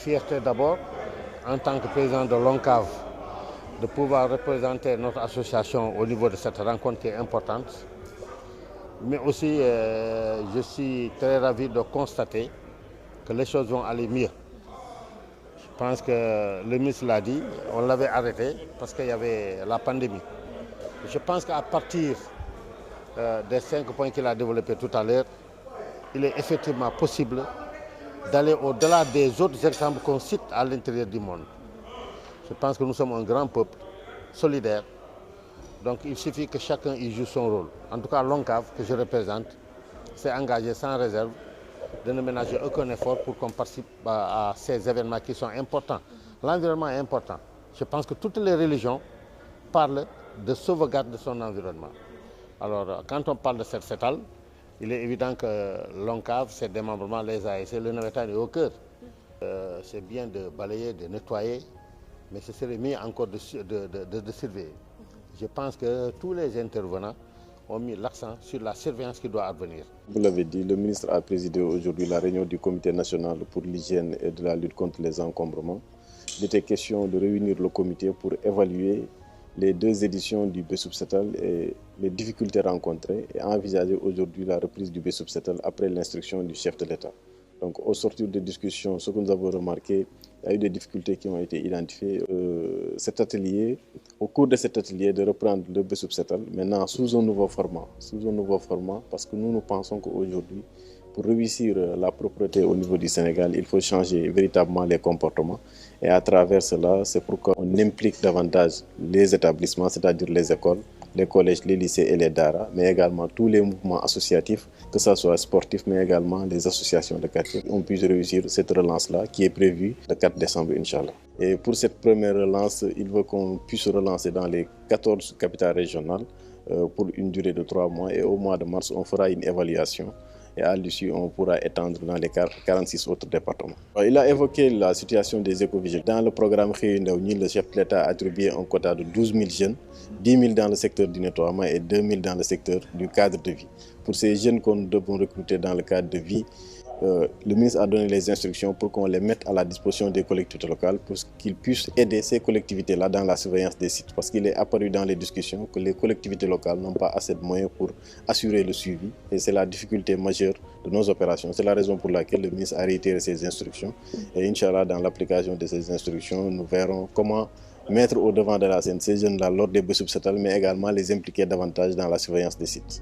fierté d'abord, en tant que président de l'ONCAV, de pouvoir représenter notre association au niveau de cette rencontre qui est importante. Mais aussi, je suis très ravi de constater que les choses vont aller mieux. Je pense que le ministre l'a dit, on l'avait arrêté parce qu'il y avait la pandémie. Je pense qu'à partir des 5 points qu'il a développés tout à l'heure, il est effectivement possible d'aller au-delà des autres exemples qu'on cite à l'intérieur du monde. Je pense que nous sommes un grand peuple, solidaire. Donc il suffit que chacun y joue son rôle. En tout cas, l'ONCAV que je représente s'est engagé sans réserve de ne ménager aucun effort pour qu'on participe à ces événements qui sont importants. L'environnement est important. Je pense que toutes les religions parlent de sauvegarde de son environnement. Alors, quand on parle de cette CETAL, il est évident que l'ONCAV, ses démembrements, les ASC, le navétane est au cœur. C'est bien de balayer, de nettoyer, mais ce serait mieux encore de surveiller. Je pense que tous les intervenants ont mis l'accent sur la surveillance qui doit advenir. Vous l'avez dit, le ministre a présidé aujourd'hui la réunion du comité national pour l'hygiène et de la lutte contre les encombrements. Il était question de réunir le comité pour évaluer les 2 éditions du BESUP CETAL et les difficultés rencontrées et envisager aujourd'hui la reprise du BESUP CETAL après l'instruction du chef de l'État. Donc au sortir de discussions, ce que nous avons remarqué, il y a eu des difficultés qui ont été identifiées. Au cours de cet atelier, de reprendre le BESUP CETAL, maintenant sous un nouveau format, parce que nous pensons qu'aujourd'hui, pour réussir la propreté au niveau du Sénégal, il faut changer véritablement les comportements. Et à travers cela, c'est pourquoi on implique davantage les établissements, c'est-à-dire les écoles, les collèges, les lycées et les daara, mais également tous les mouvements associatifs, que ce soit sportifs, mais également les associations de quartier. On puisse réussir cette relance-là qui est prévue le 4 décembre, Inch'Allah. Et pour cette première relance, il veut qu'on puisse relancer dans les 14 capitales régionales pour une durée de 3 mois. Et au mois de mars, on fera une évaluation. Et à l'issue, on pourra étendre dans les 46 autres départements. Il a évoqué la situation des éco-vigiles. Dans le programme Réunion, le chef de l'État a attribué un quota de 12 000 jeunes, 10 000 dans le secteur du nettoiement et 2 000 dans le secteur du cadre de vie. Pour ces jeunes qu'on devons recruter dans le cadre de vie, le ministre a donné les instructions pour qu'on les mette à la disposition des collectivités locales pour qu'ils puissent aider ces collectivités-là dans la surveillance des sites. Parce qu'il est apparu dans les discussions que les collectivités locales n'ont pas assez de moyens pour assurer le suivi. Et c'est la difficulté majeure de nos opérations. C'est la raison pour laquelle le ministre a réitéré ses instructions. Et Inch'Allah, dans l'application de ces instructions, nous verrons comment mettre au devant de la scène ces jeunes-là lors des BESUP CETAL, mais également les impliquer davantage dans la surveillance des sites.